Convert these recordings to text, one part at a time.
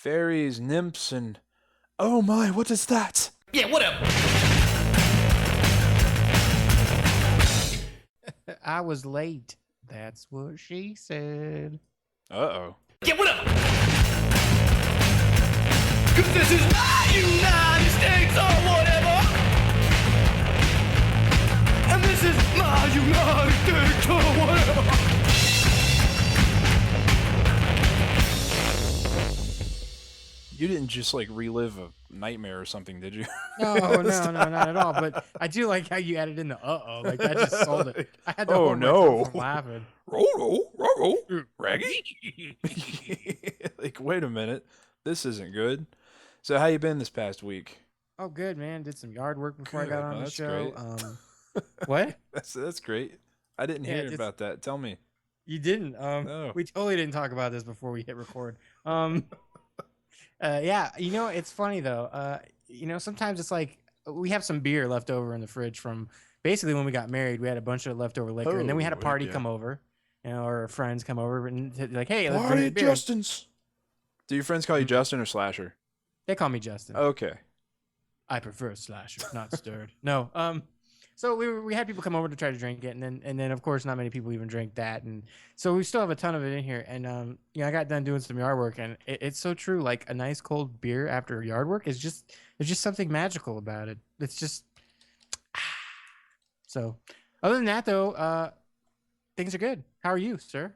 fairies, nymphs, and oh my, what is that? Yeah, whatever. I was late. That's what she said. Uh-oh. Yeah, whatever. Cause this is my United States or whatever. And this is my United States or whatever. You didn't just like relive a nightmare or something, did you? No, not at all. But I do like how you added in the uh-oh. Like, that just sold it. I had to Oh, hold no. myself from laughing. Roll, Raggy. Like, wait a minute. This isn't good. So how you been this past week? Oh, good, man. Did some yard work before I got on the That's show. great. What? That's great. I didn't Yeah, hear just- about that. Tell me. You didn't. No. We totally didn't talk about this before we hit record. Yeah, it's funny though. Sometimes it's like we have some beer left over in the fridge from basically when we got married. We had a bunch of leftover liquor, and then we had a Oh, party yeah. come over, or friends come over and like, hey, let's Party drink beer. Justin's. Do your friends call you Justin or Slasher? They call me Justin. Okay. I prefer Slasher, not Stirred. No. So we had people come over to try to drink it, and then of course not many people even drink that, and so we still have a ton of it in here. And I got done doing some yard work, and it's so true. Like a nice cold beer after yard work is just there's just something magical about it. It's just so. Other than that, though, things are good. How are you, sir?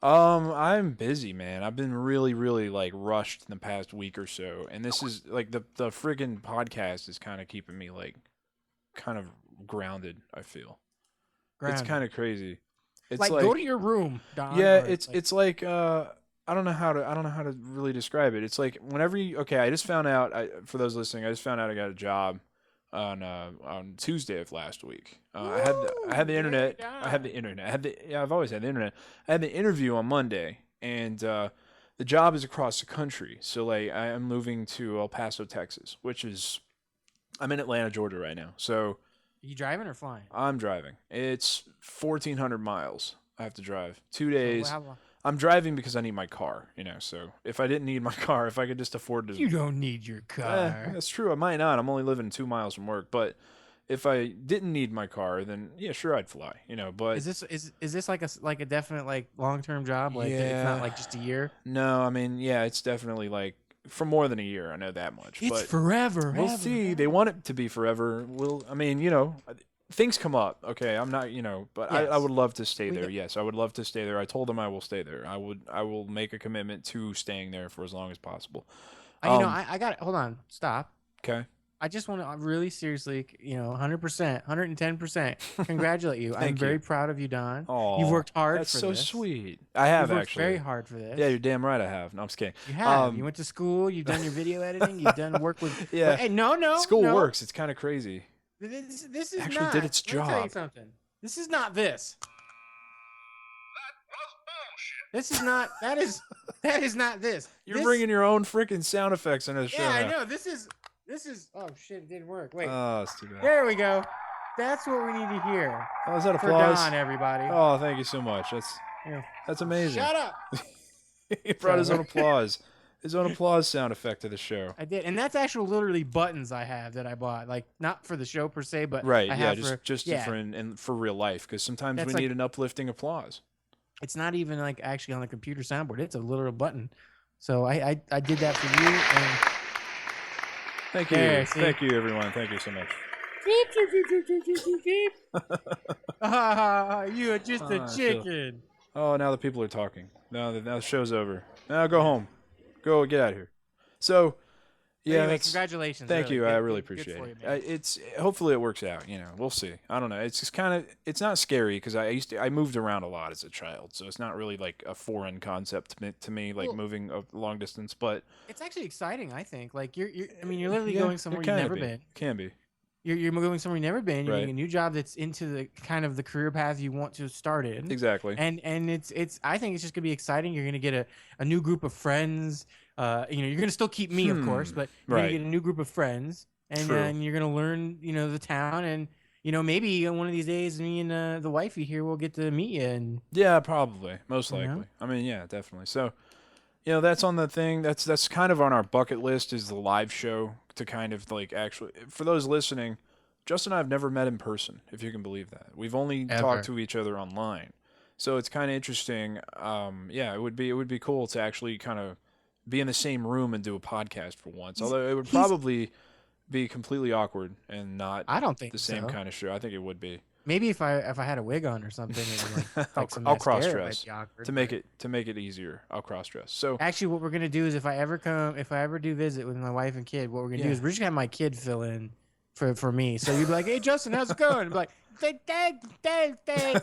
I'm busy, man. I've been really, really like rushed in the past week or so, and this is like the friggin' podcast is kind of keeping me like kind of grounded. I feel it's kind of crazy. It's like go to your room, Don. yeah. or, It's like I don't know how to really describe it. It's like whenever you I just found out. For those listening, I just found out I got a job on Tuesday of last week. I had the internet. I had the internet. I've always had the internet. I had the interview on Monday, and the job is across the country. So like I am moving to El Paso, Texas, which is I'm in Atlanta, Georgia right now. So you driving or flying? I'm driving. It's 1,400 miles. I have to drive 2 days. So how long? I'm driving because I need my car, so if I didn't need my car, if I could just afford to... You don't need your car. That's true. I might not. I'm only living 2 miles from work. But if I didn't need my car, then yeah, sure, I'd fly, but... Is this like a definite like long-term job? Like it's not like just a year? No, I mean, yeah, it's definitely like for more than a year. I know that much. It's but forever. we'll see. They want it to be forever. Things come up. Okay, I'm not, but Yes. I would love to stay We there. know- Yes, I would love to stay there. I told them I will stay there. I will make a commitment to staying there for as long as possible. I got it. Hold on. Stop. Okay. I just want to really seriously, 100%, 110% congratulate you. I'm Thank you. very proud of you, Don. Aw, You've worked hard That's for so this. sweet. I have You've worked actually. very hard for this. Yeah, you're damn right. I have. No, I'm just kidding. You have. You went to school. You've done your video editing. You've done work with. Yeah. Hey, no. School no. works. It's kind of crazy. This is Actually not. did its Let me tell you job. something. This is not this. This is not. That is not this. You're This- bringing your own freaking sound effects into the show. Yeah, I now. know. This is. Oh shit! It didn't work. Wait. Oh, it's too bad. There we go. That's what we need to hear. Oh, is that For applause? Don, everybody. Oh, thank you so much. Yeah. That's amazing. Shut up. He brought his own Sorry. applause. His own applause sound effect to the show. I did, and that's actually literally buttons I have that I bought, like not for the show per se, but Right. I Yeah. have Just yeah. for and for real life, because sometimes That's we like- need an uplifting applause. It's not even like actually on the computer soundboard; it's a literal button. So I did that for you, and Thank you. There, see? Thank you, everyone. Thank you so much. You are just a I feel- chicken. Oh, now the people are talking. Now the show's over. Now go home. Go get out of here. So, yeah, Anyway, that's- congratulations. Thank you. Good- I really good appreciate for you, it. man. It's hopefully it works out. We'll see. I don't know. It's just it's not scary because I moved around a lot as a child, so it's not really like a foreign concept to me, like Well- moving a long distance. But It's actually exciting, I think. Like you're literally yeah, going somewhere it you've can never be. been. Can be. You're going somewhere you've never been. You're Right. getting a new job that's into the kind of the career path you want to start in. Exactly. And it's I think it's just gonna be exciting. You're gonna get a new group of friends. You're gonna still keep me, of course, but you're Right. gonna get a new group of friends, and True. then you're gonna learn, the town, and maybe one of these days, me and the wifey here will get to meet you. And Yeah, probably. Most You know? likely. I mean, yeah, definitely. So, That's on the thing. That's kind of on our bucket list is the live show to kind of like actually for those listening. Justin and I have never met in person, if you can believe that. We've only talked Ever. to each other online, so it's kind of interesting. Yeah, it would be cool to actually kind of be in the same room and do a podcast for once. He's Although it would he's. probably be completely awkward and not I don't think the same so. kind of show. I think it would be. Maybe if I had a wig on or something and I'll, like some I'll cross mascara, it might dress be awkward. to make But it easier. I'll cross dress. So actually, what we're gonna do is if I ever do visit with my wife and kid, what we're gonna do yeah, is we're just gonna have my kid fill in for me. So you'd be like, "Hey, Justin, how's it going?" And be like, "Dang, dang, dang, dang."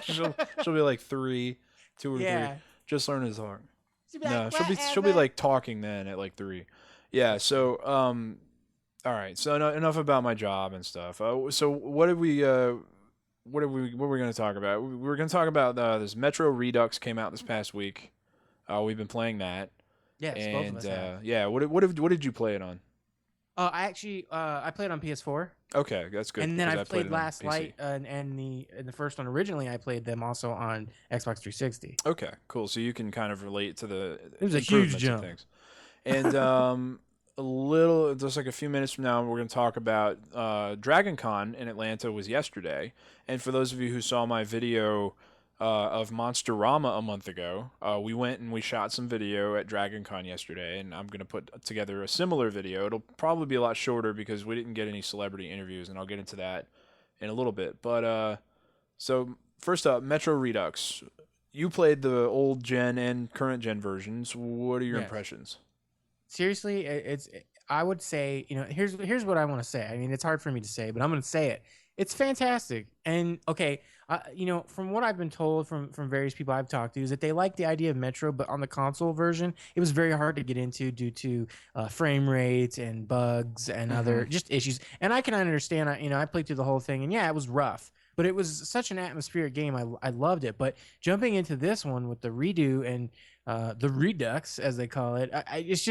she'll be like 3, 2 or 3. Yeah. Just learn his heart. She'd be No, like, she'll be "Whatever." like talking then at like 3. Yeah. So all right. So enough about my job and stuff. So what are we going to talk about? We're going to talk about this Metro Redux came out this past week. We've been playing that, Yes, both of and us have. yeah. What did you play it on? I actually I played on PS4, Okay, that's good and then because I I played played it on Last PC. Light and the first one originally I played them also on Xbox 360. Okay, cool. So you can kind of relate to the It was a huge improvements and jump. things. And just like a few minutes from now, we're going to talk about Dragon Con in Atlanta was yesterday. And for those of you who saw my video of Monsterama a month ago, we went and we shot some video at Dragon Con yesterday. And I'm going to put together a similar video. It'll probably be a lot shorter because we didn't get any celebrity interviews, and I'll get into that in a little bit. But so first up, Metro Redux. You played the old gen and current gen versions. What are your Yes. impressions? Seriously, I would say, here's what I want to say. I mean, it's hard for me to say, but I'm going to say it. It's fantastic. And okay, from what I've been told from various people I've talked to is that they like the idea of Metro, but on the console version, it was very hard to get into due to frame rates and bugs and other Hmm. just issues. And I can understand. I played through the whole thing, and yeah, it was rough. But it was such an atmospheric game. I loved it. But jumping into this one with the redo and the Redux, as they call it. It's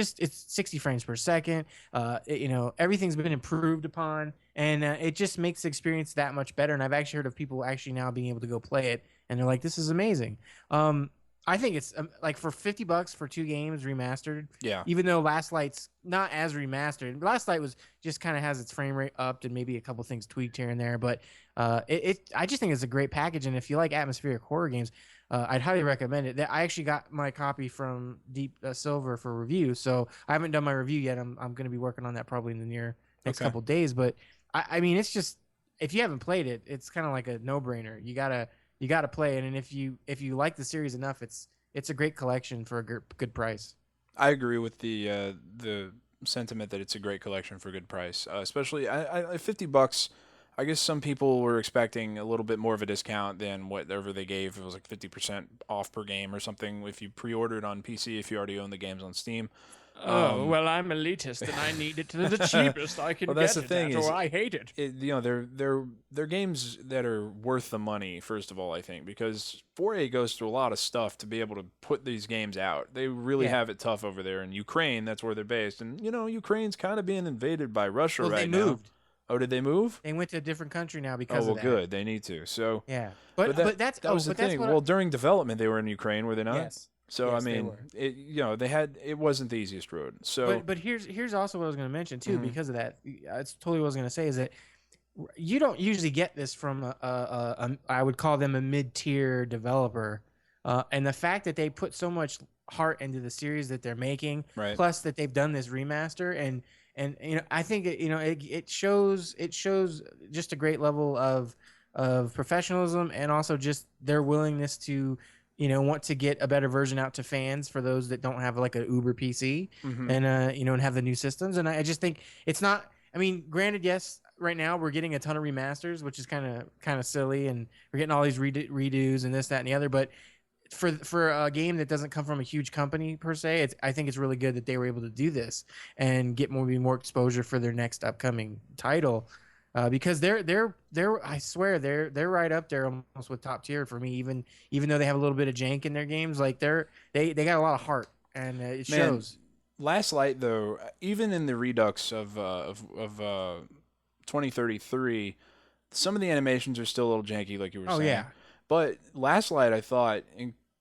60 frames per second. Everything's been improved upon, and it just makes the experience that much better. And I've actually heard of people actually now being able to go play it, and they're like, "This is amazing." I think it's like for $50 for 2 games remastered. Yeah, Even though Last Light's not as remastered, Last Light was just kind of has its frame rate upped and maybe a couple things tweaked here and there. But I just think it's a great package. And if you like atmospheric horror games, I'd highly recommend it. I actually got my copy from Deep Silver for review, so I haven't done my review yet. I'm going to be working on that probably in the next okay. couple days. But I mean, it's just if you haven't played it, it's kind of like a no brainer. You gotta play it, and if you like the series enough, it's a great collection for a good price. I agree with the sentiment that it's a great collection for a good price. Especially $50. I guess some people were expecting a little bit more of a discount than whatever they gave. It was like 50% off per game or something if you pre-ordered on PC if you already own the games on Steam. Oh, Um, well, I'm elitist and I need it to the cheapest I can Well, that's get the it thing at, is, or I hate it. they're games that are worth the money. First of all, I think because 4A goes through a lot of stuff to be able to put these games out. They really Yeah. have it tough over there in Ukraine. That's where they're based, and Ukraine's kind of being invaded by Russia Well, they right now. moved. Oh, did they move? They went to a different country now Oh, because well, of that. good. They need to. So, Yeah, but but that's that was the but that's thing. what. Well, during development, they were in Ukraine, were they not? Yes. So I Yes, they mean, were. they had it wasn't the easiest road. So, But here's also what I was going to mention too, Mhm. because of that. It's totally what I was going to say is that you don't usually get this from I would call them a mid-tier developer, and the fact that they put so much heart into the series that they're making, right. plus that they've done this remaster, and I think it shows just a great level of professionalism and also just their willingness to want to get a better version out to fans for those that don't have like an Uber PC Hmm. and and have the new systems. And I just think it's not. I mean, granted, yes, right now we're getting a ton of remasters, which is kind of silly, and we're getting all these redos and this, that, and the other. But for a game that doesn't come from a huge company per se, I think it's really good that they were able to do this and get more exposure for their next upcoming title. Because they're I swear they're right up there almost with top tier for me, even though they have a little bit of jank in their games. Like they got a lot of heart, and it Man, shows. Last Light, though, even in the Redux of 2033, some of the animations are still a little janky, like you were Oh saying. yeah. But Last Light, I thought,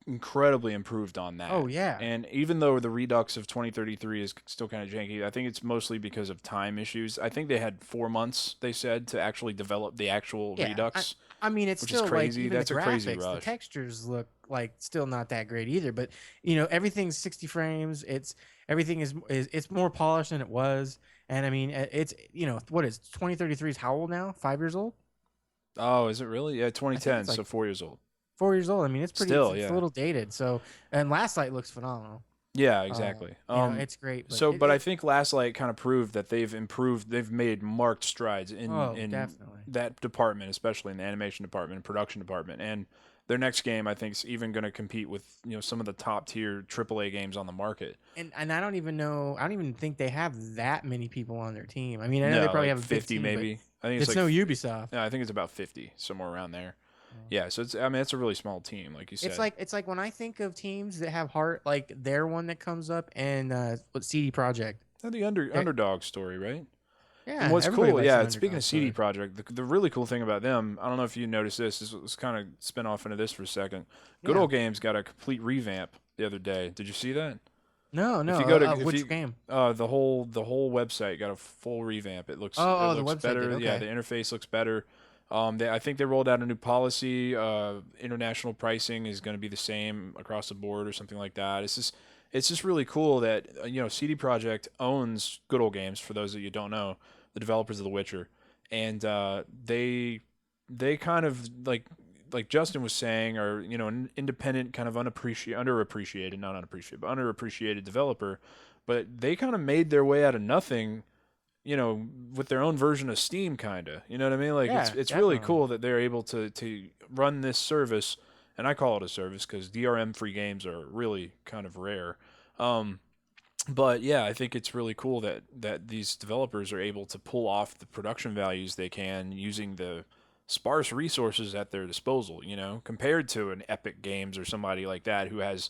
incredibly improved on that. Oh yeah. And even though the Redux of 2033 is still kind of janky, I think it's mostly because of time issues. I think they had 4 months, they said, to actually develop the actual Yeah, Redux, I mean, it's which is still like crazy. even the That's a crazy graphics, the rush. textures look like still not that great either. But you know, everything's 60 frames. It's everything is it's more polished than it was. And I mean, it's you know what is 2033 is how old now? 5 years old? Oh, is it really? Yeah, I think 2010, it's like so 4 years old. 4 years old. I mean, it's pretty. Still, It's a yeah. little dated. So and Last Light looks phenomenal. Yeah, exactly. You know, it's great, but So, but I think Last Light kind of proved that they've improved. They've made marked strides oh, in definitely. that department, especially in the animation department and production department. And their next game, I think, is even going to compete with some of the top tier AAA games on the market. And I don't even know. I don't even think they have that many people on their team. I mean, I know they No, probably like have a big 50 team, but maybe. I think it's it's like no Ubisoft. yeah, I think it's about 50 somewhere around there. Oh. Yeah, so it's I mean it's a really small team, like you said. It's like when I think of teams that have heart, like they're one that comes up, and what CD Project. The underdog story, right? And Yeah, what's everybody cool, likes an yeah, speaking underdog of CD story. Projekt, the really cool thing about them, I don't know if you noticed this, this was kind of spin off into this for a second. Good Yeah. Old Games got a complete revamp the other day. Did you see that? No, If no. you go to if Which you game? the whole website got a full revamp. It The looks website did. better. Yeah, Okay. the interface looks better. I think they rolled out a new policy. International pricing is going to be the same across the board or something like that. It's just really cool that CD Projekt owns Good Old Games. For those of you who don't know, the developers of The Witcher, and they kind of like Justin was saying, are an independent, kind of underappreciated, not unappreciated, but underappreciated developer, but they kind of made their way out of nothing, with their own version of Steam, kind of. You know what I mean? Like Yeah, it's really definitely. cool that they're able to run this service, and I call it a service because DRM free games are really kind of rare. Um, but yeah, I think it's really cool that these developers are able to pull off the production values they can using the sparse resources at their disposal, compared to an Epic Games or somebody like that who has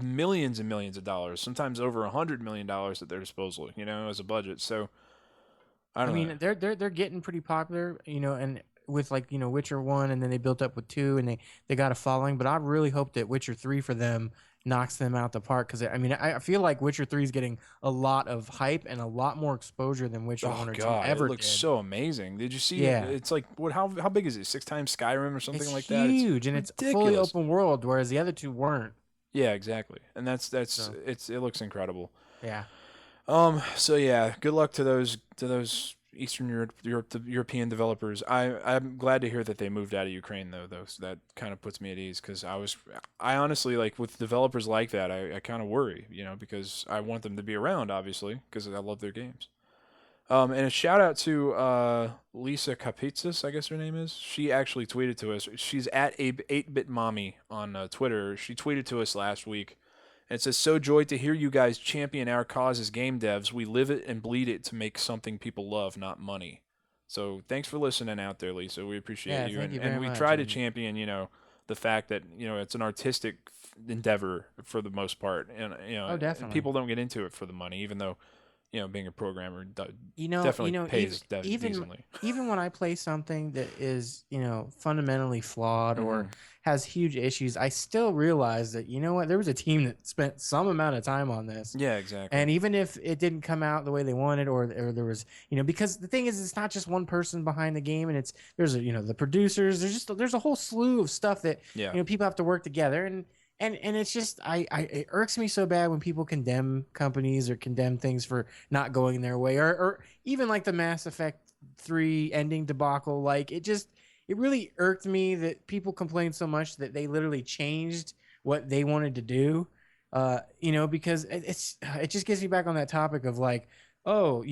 millions and millions of dollars, sometimes over $100 million at their disposal, as a budget. So I I don't know. mean, they're getting pretty popular, and with like Witcher 1, and then they built up with 2, and they got a following. But I really hope that Witcher 3 for them knocks them out the park, because I mean, I feel like Witcher 3 is getting a lot of hype and a lot more exposure than Witcher Oh 1 or 2 God, it ever looks did. so amazing. Did you see it? Yeah. It's like what? How big is it? 6 times Skyrim or It's something like that? It's huge, and it's fully ridiculous. open world, whereas the other two weren't. Yeah, exactly. And that's So it looks incredible. yeah, So yeah, good luck to those Eastern European developers. I'm glad to hear that they moved out of Ukraine though. So that kind of puts me at ease because I honestly, like, with developers like that, I kind of worry, because I want them to be around, obviously, because I love their games. And a shout out to Lisa Kapitsis, I guess her name is. She actually tweeted to us. She's at 8-bit mommy on Twitter. She tweeted to us last week. And it says, "So joy to hear you guys champion our cause as game devs. We live it and bleed it to make something people love, not money." So thanks for listening out there, Lisa. We appreciate yeah. you. Thank And you and very we much. try to And champion, the fact that, it's an artistic endeavor for the most part. And, oh, and definitely. people don't get into it for the money, even though, being a programmer You definitely know, pays even decently. even when I play something that is, fundamentally flawed or Hmm. has huge issues, I still realize that, what, there was a team that spent some amount of time on this. Yeah, exactly. And even if it didn't come out the way they wanted, or there was, because the thing is, it's not just one person behind the game, and there's the producers, there's a whole slew of stuff that, Yeah. people have to work together. And it's just it irks me so bad when people condemn companies or condemn things for not going their way, or even like the Mass Effect 3 ending debacle. Like it really irked me that people complained so much that they literally changed what they wanted to do. Because it just gets me back on that topic of like, oh,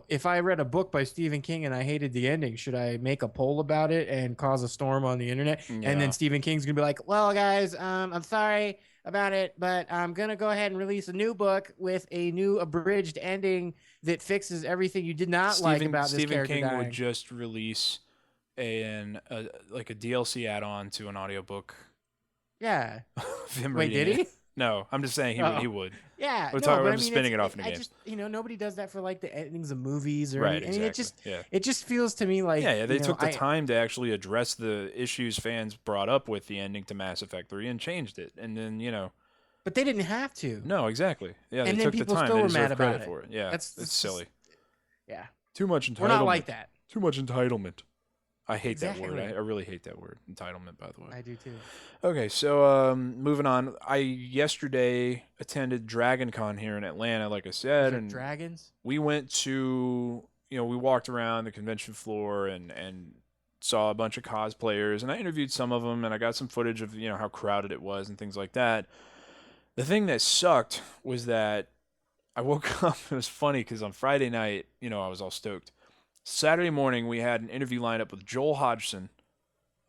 if I read a book by Stephen King and I hated the ending, should I make a poll about it and cause a storm on the internet? And then Yeah. Stephen King's gonna be like, well, guys, I'm sorry about it, but I'm gonna go ahead and release a new book with a new abridged ending that fixes everying you did not like about this Stephen character King would dying. just release like a DLC add-on to an audiobook Yeah. of him Wait, reading did it. he? No, I'm just saying Oh. he would. Yeah, We're no, talking. but I'm I just mean, spinning it off in a I game. just, nobody does that for like the endings of movies or Right. any. I mean, Exactly. Yeah. it just feels to me like, Yeah. They took the I, time to actually address the issues fans brought up with the ending to Mass Effect 3 and changed it. And then but they didn't have to, no, exactly. Yeah, they and then took the people time. still They were mad deserve about credit it. for it. Yeah, it's That's just, silly. yeah, Too much we're not entitlement. like that. Too much entitlement. I hate that word. Exactly. I really hate that word. Entitlement, by the way. I do too. Okay, so moving on. I yesterday attended Dragon Con here in Atlanta, like I Is said, there and dragons? we went to we walked around the convention floor and saw a bunch of cosplayers, and I interviewed some of them, and I got some footage of how crowded it was and things like that. The thing that sucked was that I woke up. It was funny because on Friday night, I was all stoked. Saturday morning, we had an interview lined up with Joel Hodgson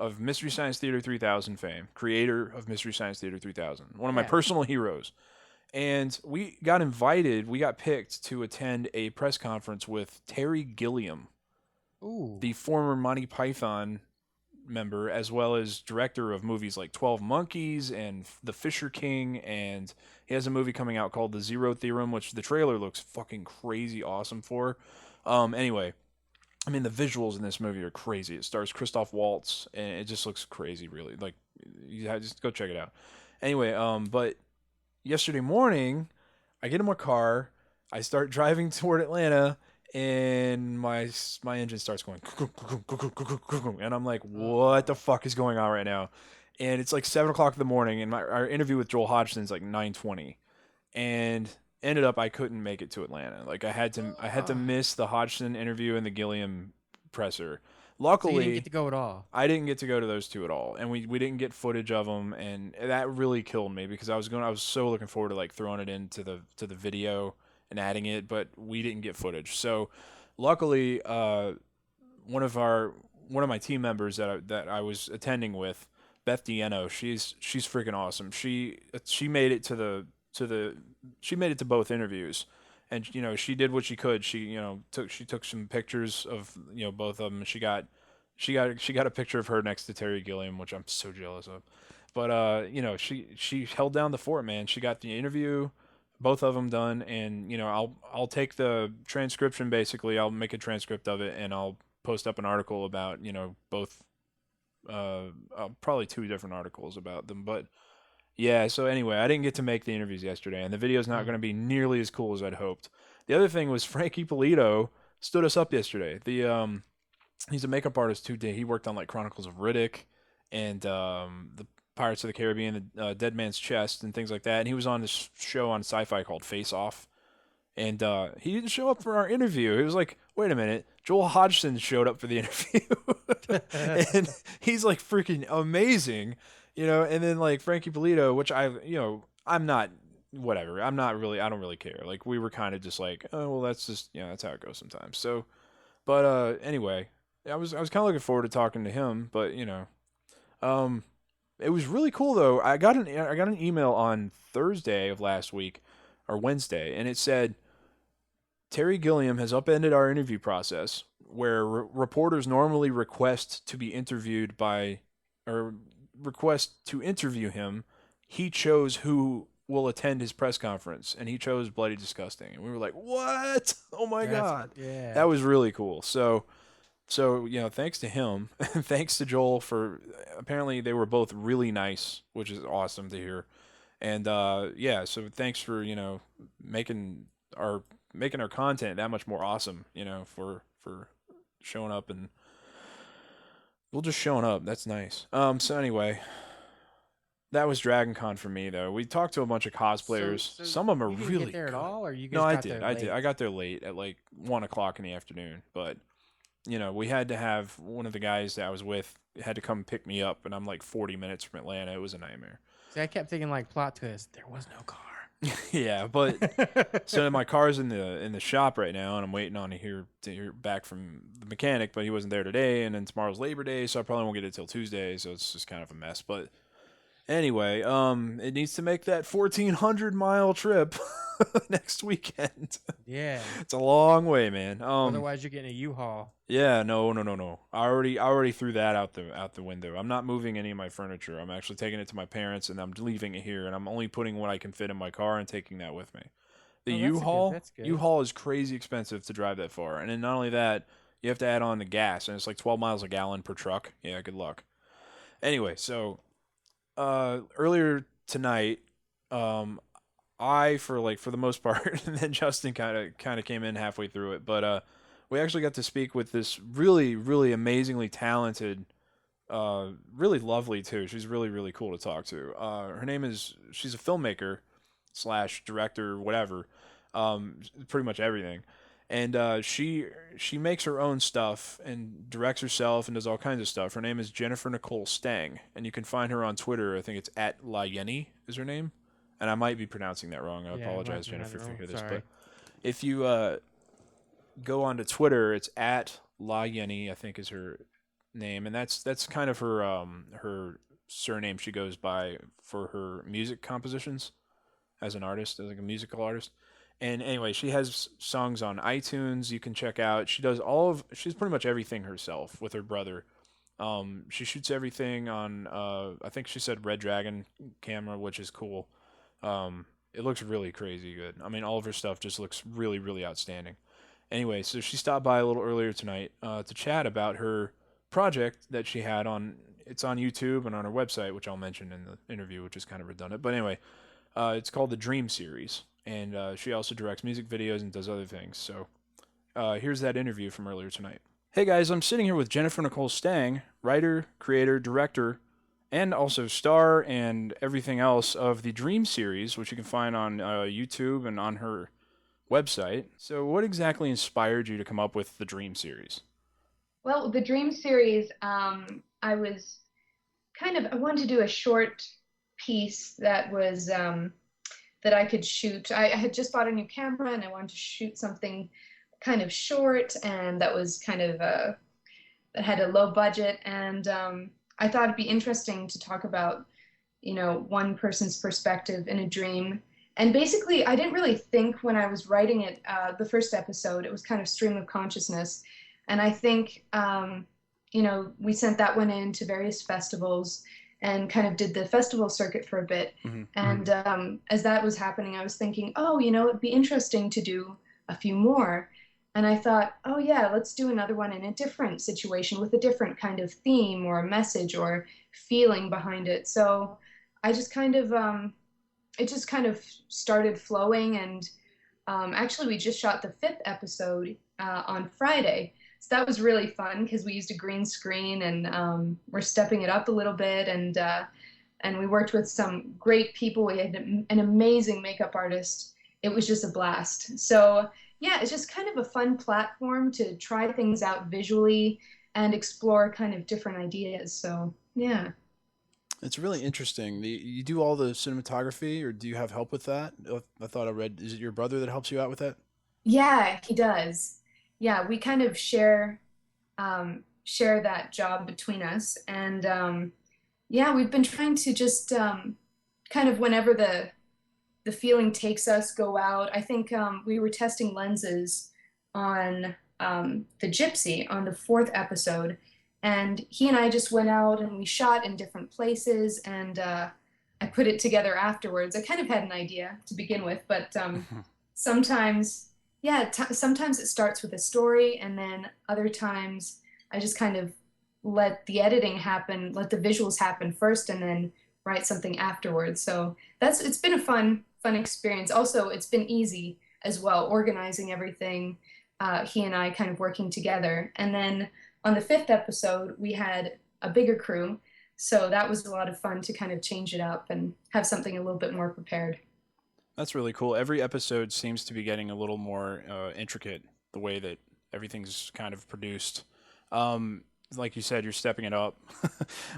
of Mystery Science Theater 3000 fame, creator of Mystery Science Theater 3000, one of my Yeah. personal heroes. And we got picked to attend a press conference with Terry Gilliam, Ooh. the former Monty Python member, as well as director of movies like 12 Monkeys and The Fisher King. And he has a movie coming out called The Zero Theorem, which the trailer looks fucking crazy awesome for. Anyway, I mean, the visuals in this movie are crazy. It stars Christoph Waltz, and it just looks crazy, really. Like, just go check it out. Anyway, but yesterday morning, I get in my car, I start driving toward Atlanta, and my engine starts going, and I'm like, what the fuck is going on right now? And it's like 7 o'clock in the morning, and our interview with Joel Hodgson's like 9:20, and ended up I couldn't make it to Atlanta. Like I had to miss the Hodgson interview and the Gilliam presser. So you didn't Luckily, get to go at all. I didn't get to go to those two at all, and we didn't get footage of them, and that really killed me because I was so looking forward to like throwing it into the video and adding it, but we didn't get footage. So, luckily, one of my team members that I was attending with, Beth Dieno, she's freaking awesome. She made it she made it to both interviews, and she did what she could. She took some pictures of both of them. She got a picture of her next to Terry Gilliam, which I'm so jealous of. But she held down the fort, man. She got the interview, both of them done, and I'll take the transcription. Basically, I'll make a transcript of it, and I'll post up an article about both. Probably two different articles about them, but yeah. So anyway, I didn't get to make the interviews yesterday, and the video's not Mm. going to be nearly as cool as I'd hoped. The other thing was Frankie Polito stood us up yesterday. He's a makeup artist too. He worked on like Chronicles of Riddick and the Pirates of the Caribbean, the Dead Man's Chest, and things like that. And he was on this show on Sci-Fi called Face Off. And he didn't show up for our interview. It was like, wait a minute, Joel Hodgson showed up for the interview, and he's like freaking amazing, And then like Frankie Polito, which I'm not, whatever. I don't really care. Like we were kind of just like, oh well, that's just that's how it goes sometimes. So, but anyway, I was kind of looking forward to talking to him, but um, it was really cool though. I got an email on Thursday of last week or Wednesday, and it said Terry Gilliam has upended our interview process, where reporters normally request to be interviewed by, or request to interview him. He chose who will attend his press conference, and he chose Bloody Disgusting. And we were like, what? Oh my God. Yeah. That was really cool. So thanks to him, and thanks to Joel for, apparently they were both really nice, which is awesome to hear. And yeah, so thanks for making our content that much more awesome. For showing up, and well, just showing up. That's nice. So anyway, that was Dragon Con for me though. We talked to a bunch of cosplayers. So Some of them are you didn't really get there good. at all, or you guys No, I got did. there I late? did. I got there late at like 1 o'clock in the afternoon, but we had to have one of the guys that I was with had to come pick me up, and I'm like 40 minutes from Atlanta. It was a nightmare. See, I kept thinking like plot twist. There was no car. Yeah, but so my car's in the shop right now, and I'm waiting on to hear back from the mechanic, but he wasn't there today, and then tomorrow's Labor Day, so I probably won't get it till Tuesday, so it's just kind of a mess. But Anyway, it needs to make that 1,400-mile trip next weekend. Yeah. It's a long way, man. Otherwise, you're getting a U-Haul. Yeah, no, no, no, no. I already threw that out the window. I'm not moving any of my furniture. I'm actually taking it to my parents, and I'm leaving it here, and I'm only putting what I can fit in my car and taking that with me. The Oh, that's a good. U-Haul, That's good. U-Haul is crazy expensive to drive that far, and then not only that, you have to add on the gas, and it's like 12 miles a gallon per truck. Yeah, good luck. Anyway, so earlier tonight, um, I for the most part, and then Justin kind of came in halfway through it, but we actually got to speak with this really amazingly talented, really lovely too. She's really cool to talk to. Her name is she's a filmmaker slash director, whatever, pretty much everything. And she makes her own stuff and directs herself and does all kinds of stuff. Her name is Jennifer Nicole Stang, and you can find her on Twitter. I think it's at La Yenny is her name, and I might be pronouncing that wrong. I Yeah, you might apologize, be Jennifer, if you hear this. Sorry. But if you go onto Twitter, it's at La Yenny, I think is her name, and that's kind of her surname she goes by for her music compositions as an artist, as like a musical artist. And anyway, she has songs on iTunes you can check out. She's pretty much everything herself with her brother. She shoots everything on I think she said Red Dragon camera, which is cool. It looks really crazy good. I mean, all of her stuff just looks really outstanding. Anyway, so she stopped by a little earlier tonight to chat about her project that she had on. It's on YouTube and on her website, which I'll mention in the interview, which is kind of redundant. But anyway, it's called the Dream Series, and she also directs music videos and does other things. So here's that interview from earlier tonight. Hey guys, I'm sitting here with Jennifer Nicole Stang, writer, creator, director, and also star and everything else of the Dream Series, which you can find on YouTube and on her website. So, what exactly inspired you to come up with the Dream Series? Well, the Dream series, I wanted to do a short piece that was that I could shoot. I had just bought a new camera and I wanted to shoot something kind of short and that was kind of that had a low budget. And I thought it'd be interesting to talk about, one person's perspective in a dream. And basically, I didn't really think when I was writing it, the first episode, it was kind of stream of consciousness. And I think, we sent that one in to various festivals and kind of did the festival circuit for a bit. Mm-hmm. And as that was happening, I was thinking, oh, it'd be interesting to do a few more. And I thought, oh, yeah, let's do another one in a different situation with a different kind of theme or a message or feeling behind it. So I just kind of, it just kind of started flowing. And actually, we just shot the 5th episode on Friday. So that was really fun because we used a green screen and we're stepping it up a little bit. And we worked with some great people. We had an amazing makeup artist. It was just a blast. So yeah, it's just kind of a fun platform to try things out visually and explore kind of different ideas. So yeah. It's really interesting. You do all the cinematography, or do you have help with that? I thought I read. Is it your brother that helps you out with that? Yeah, he does. Yeah, we kind of share that job between us, and yeah, we've been trying to just kind of whenever the feeling takes us, go out. I think we were testing lenses on the Gypsy on the 4th episode, and he and I just went out and we shot in different places, and I put it together afterwards. I kind of had an idea to begin with, but sometimes, yeah, sometimes it starts with a story, and then other times I just kind of let the editing happen, let the visuals happen first, and then write something afterwards. So it's been a fun experience. Also, it's been easy as well, organizing everything. He and I kind of working together, and then on the 5th episode, we had a bigger crew, so that was a lot of fun to kind of change it up and have something a little bit more prepared. That's really cool. Every episode seems to be getting a little more intricate, the way that everything's kind of produced. Like you said, you're stepping it up.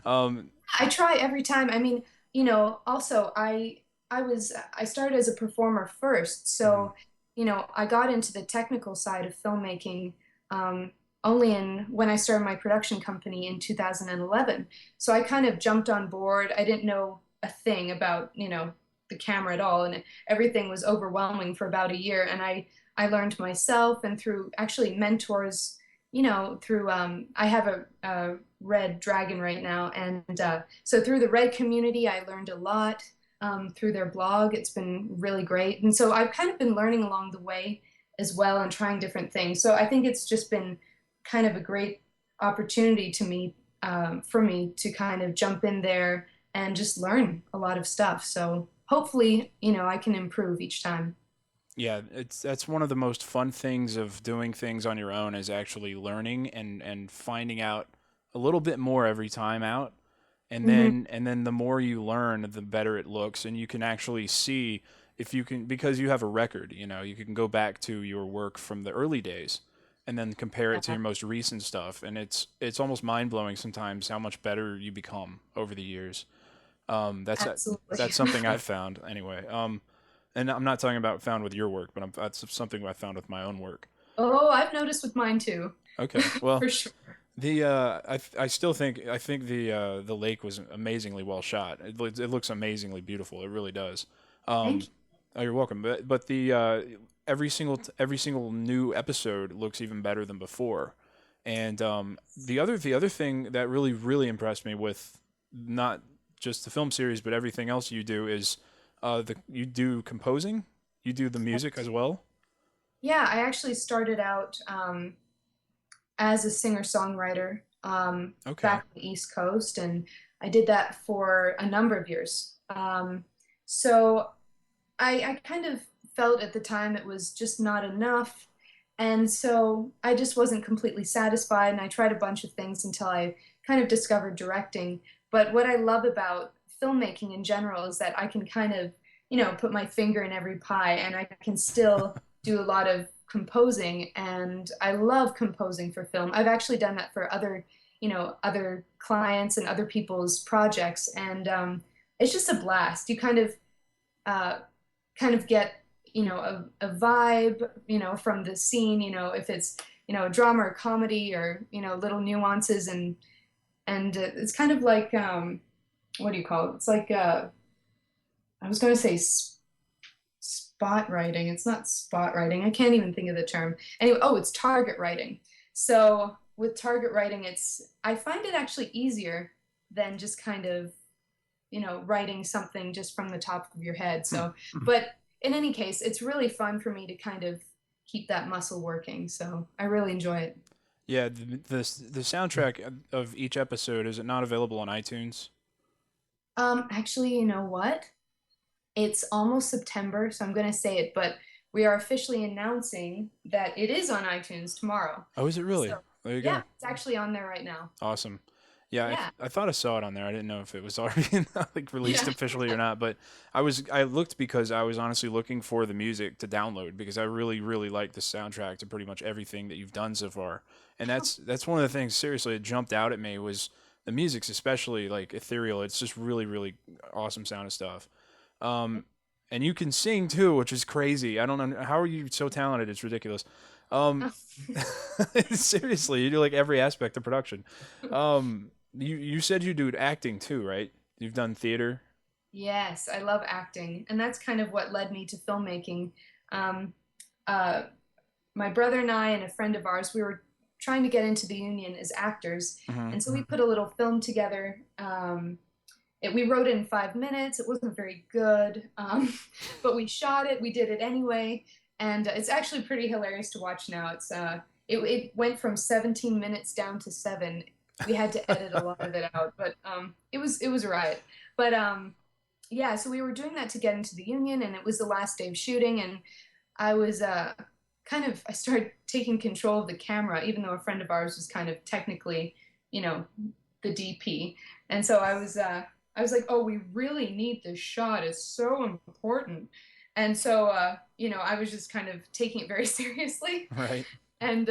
um, I try every time. I mean, also I started as a performer first, mhm. so I got into the technical side of filmmaking only when I started my production company in 2011. So I kind of jumped on board. I didn't know a thing about, the camera at all, and everything was overwhelming for about a year. And I learned myself and through actually mentors, through I have a red dragon right now, and so through the red community, I learned a lot. Through their blog, it's been really great, and so I've kind of been learning along the way as well and trying different things. So I think it's just been kind of a great opportunity to me, for me to kind of jump in there and just learn a lot of stuff. So hopefully, I can improve each time. Yeah, that's one of the most fun things of doing things on your own is actually learning and finding out a little bit more every time out. Hmm. And then the more you learn, the better it looks, and you can actually see if you can, because you have a record, you can go back to your work from the early days and then compare it to Yeah, your most recent stuff, and it's almost mind-blowing sometimes how much better you become over the years. That's absolutely. that's something I've found anyway. And I'm not talking about found with your work, but that's something I found with my own work. Oh, I've noticed with mine too, Okay, well, for sure. I still think the lake was amazingly well shot. It looks amazingly beautiful. It really does. Thank Um, you. oh, you're welcome. But the every single new episode looks even better than before. And the other thing that really impressed me with not just the film series but everything else you do is the you do composing. You do the music as well. Yeah, I actually started out as a singer-songwriter, Okay. back on the East Coast, and I did that for a number of years. So I kind of felt at the time it was just not enough. And so I just wasn't completely satisfied. And I tried a bunch of things until I kind of discovered directing. But what I love about filmmaking in general is that I can kind of, put my finger in every pie and I can still do a lot of composing. And I love composing for film. I've actually done that for other clients and other people's projects. And it's just a blast. You uh, kind of get a vibe from the scene, if it's a drama or comedy or little nuances, and it's kind of like what do you call it, it's like I was going to say spot writing. It's not spot writing, I can't even think of the term. Anyway, oh, it's target writing. So with target writing, I find it actually easier than just kind of writing something just from the top of your head. Hmm. So, but in any case, it's really fun for me to kind of keep that muscle working. So I really enjoy it. Yeah, the soundtrack of each episode is it not available on iTunes? Actually, you know what? It's almost September, so I'm going to say it, but we are officially announcing that it is on iTunes tomorrow. Oh, is it really? So, There you yeah, go. it's actually on there right now. Awesome. Yeah, Yeah. I thought I saw it on there. I didn't know if it was already like released Yeah. officially or not, but I looked because I was honestly looking for the music to download because I really like the soundtrack to pretty much everything that you've done so far. And that's one of the things seriously that jumped out at me was the music's especially like ethereal. It's just really awesome sound of stuff. Um, and you can sing too, which is crazy. I don't know how are you so talented. It's ridiculous. Um, seriously, you do like every aspect of production. You said you do acting too, right? You've done theater. Yes, I love acting, and that's kind of what led me to filmmaking. Um, uh, my brother and I and a friend of ours, we were trying to get into the union as actors, Hmm. and so we put a little film together. We wrote it in 5 minutes. It wasn't very good, but we shot it. We did it anyway, and it's actually pretty hilarious to watch now. It went from 17 minutes down to 7. We had to edit a lot of it out, but it was a riot. But yeah, so we were doing that to get into the union, and it was the last day of shooting, and I was I started taking control of the camera, even though a friend of ours was kind of technically, you know, the DP. And so I was like, oh, we really need this shot. It's so important. And so I was just kind of taking it very seriously. Right. And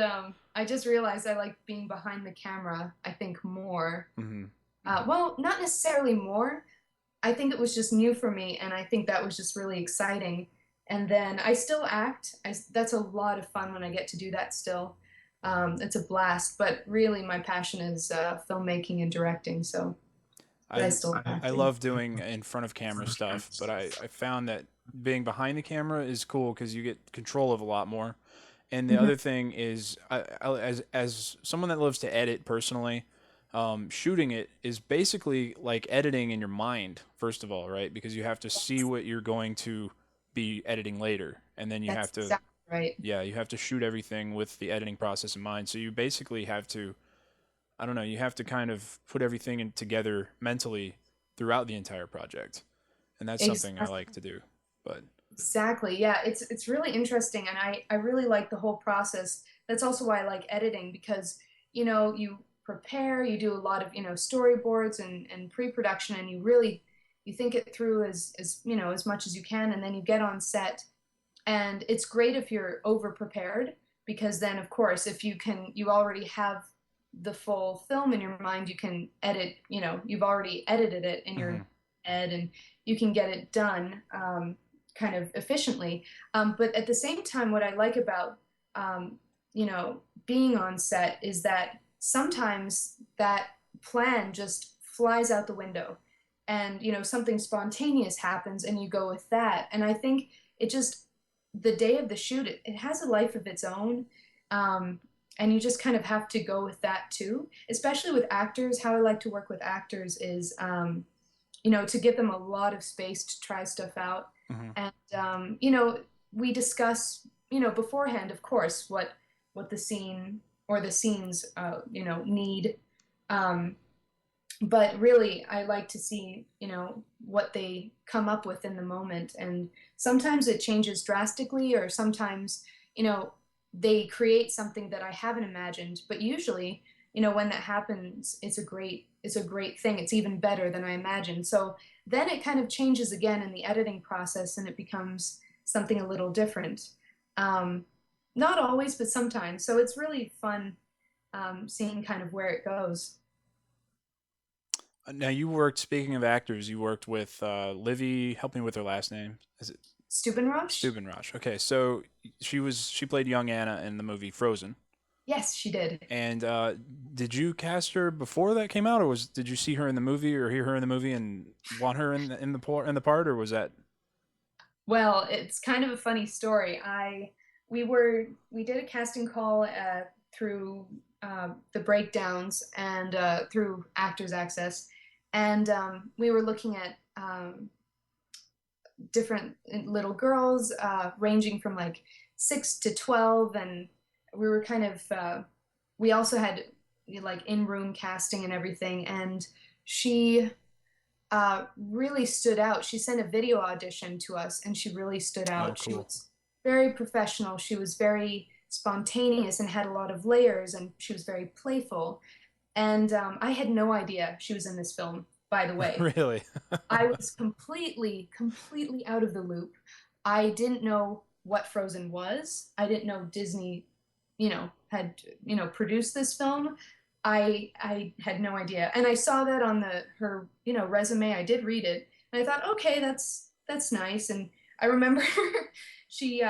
I just realized I like being behind the camera, I think more. Hmm. Well, not necessarily more. I think it was just new for me, and I think that was just really exciting. And then I still act. That's a lot of fun when I get to do that still. It's a blast, but really my passion is filmmaking and directing. So but I I still love I acting. love doing in front of camera stuff, but I found that being behind the camera is cool because you get control of a lot more. And the Mhm. other thing is, as someone that loves to edit personally, shooting it is basically like editing in your mind, first of all, right? Because you have to see what you're going to be editing later, and then you have That's to, exactly right. yeah, you have to shoot everything with the editing process in mind. So you basically have to, I don't know, you have to kind of put everything in together mentally throughout the entire project, and that's something I Exactly. like to do. But Exactly. Yeah, it's really interesting, and I really like the whole process. That's also why I like editing because, you prepare, you do a lot of, storyboards and pre-production, and you think it through as, as much as you can, and then you get on set, and it's great if you're over prepared because then of course if you already have the full film in your mind, you can edit, you've already edited it in mhm. your head and you can get it done kind of efficiently. But at the same time, what I like about um, being on set is that sometimes that plan just flies out the window and something spontaneous happens and you go with that. And I think it just the day of the shoot, it has a life of its own. Um, and you just kind of have to go with that too, especially with actors. How I like to work with actors is, to give them a lot of space to try stuff out. Mhm. And, we discuss, beforehand, of course, what the scene or the scenes, need. Um, but really I like to see what they come up with in the moment, and sometimes it changes drastically or sometimes you know they create something that I haven't imagined, but usually when that happens it's a great thing. It's even better than I imagined. So then it kind of changes again in the editing process and it becomes something a little different. um, Not always, but sometimes. So it's really fun seeing kind of where it goes. Now you worked. Speaking of actors, you worked with Livy. Help me with her last name. Is it Stubenrosh. Stubenrosh? Okay, so she played young Anna in the movie Frozen. Yes, she did. And did you cast her before that came out, or did you see her in the movie or hear her in the movie and want her in the part, or was that? Well, it's kind of a funny story. We did a casting call through the breakdowns and through Actors Access, and we were looking at different little girls ranging from like 6 to 12, and we were kind of we also had like in-room casting and everything, and she really stood out. She sent a video audition to us and she really stood Oh, out. She cool. was very professional. She was very spontaneous and had a lot of layers, and she was very playful. And I had no idea she was in this film, by the way. Really? I was completely out of the loop. I didn't know what Frozen was. I didn't know Disney, had produced this film. I had no idea, and I saw that on her resume. I did read it, and I thought, okay, that's nice. And I remember she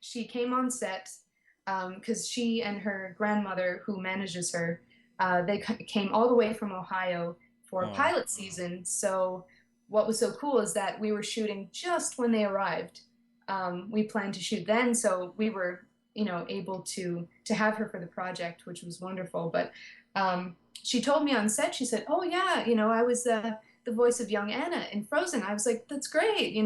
she came on set because she and her grandmother, who manages her, they came all the way from Ohio for Oh, pilot season. So what was so cool is that we were shooting just when they arrived. We planned to shoot then, so we were, able to have her for the project, which was wonderful. But she told me on set, she said, "Oh yeah, I was the voice of young Anna in Frozen." I was like, "That's great."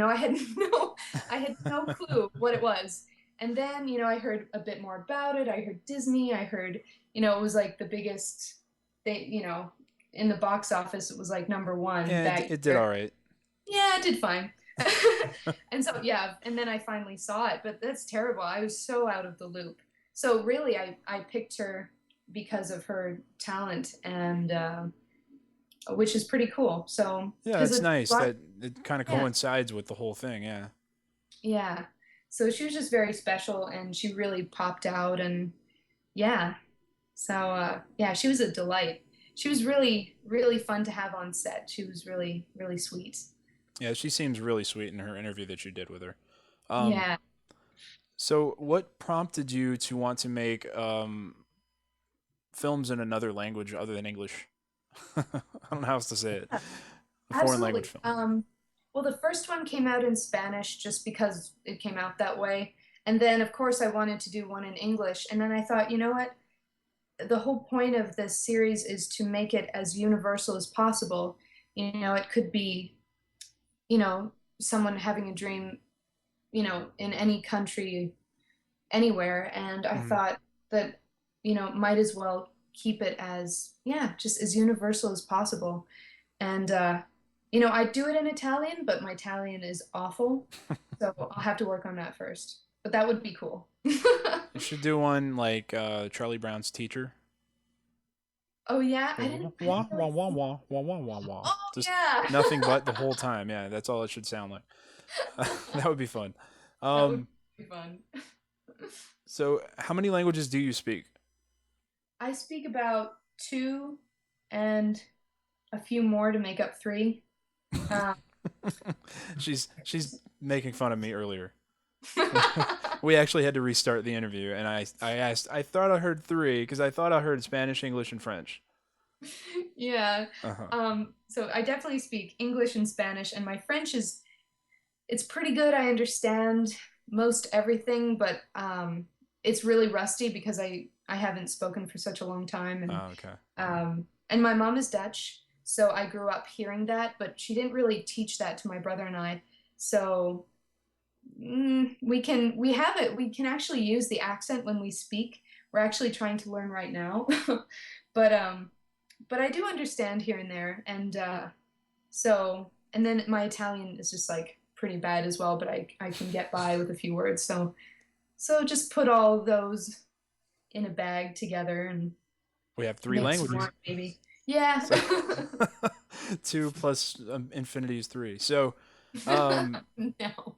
I had no clue what it was. And then, I heard a bit more about it. I heard Disney. I heard, it was like the biggest. They, in the box office, it was like number one yeah, that it did year. all right. Yeah, it did fine. And so yeah, and then I finally saw it, but that's terrible. I was so out of the loop. So really, I picked her because of her talent, and which is pretty cool. So Yeah, because it's a nice lot, that it kind of yeah, coincides with the whole thing. Yeah. yeah. So she was just very special, and she really popped out, and yeah. So yeah, she was a delight. She was really fun to have on set. She was really sweet. Yeah, she seems really sweet in her interview that you did with her. Um, Yeah. so what prompted you to want to make films in another language other than English? I don't know how else to say it. A foreign language Absolutely. film. Well, the first one came out in Spanish just because it came out that way. And then, of course, I wanted to do one in English. And then I thought, you know what? The whole point of this series is to make it as universal as possible. You know, it could be, you know, someone having a dream, you know, in any country, anywhere. And I Mhm. thought that, you know, might as well keep it as, yeah, just as universal as possible. And you know, I do it in Italian, but my Italian is awful, so I'll have to work on that first. But that would be cool. You should do one like Charlie Brown's teacher. Oh yeah, Wah I wah didn't wah really wah think. wah wah wah wah wah. Oh Just yeah, nothing but the whole time. Yeah, that's all it should sound like. That would be fun. that would Um, be fun. so how many languages do you speak? I speak about two and a few more to make up three. Um, She's making fun of me earlier. We actually had to restart the interview, and I asked. I thought I heard three because I thought I heard Spanish, English, and French. yeah. Uh huh. So I definitely speak English and Spanish, and my French is it's pretty good. I understand most everything, but it's really rusty because I haven't spoken for such a long time, Oh, okay. and my mom is Dutch, so I grew up hearing that, but she didn't really teach that to my brother and I. So we have it. We can actually use the accent when we speak. We're actually trying to learn right now, but um, but I do understand here and there, and so, and then my Italian is just like pretty bad as well, but I can get by with a few words. So, so just put all those in a bag together and We have three make some languages. more, maybe. Yeah. So two plus infinity is three. So, um, No.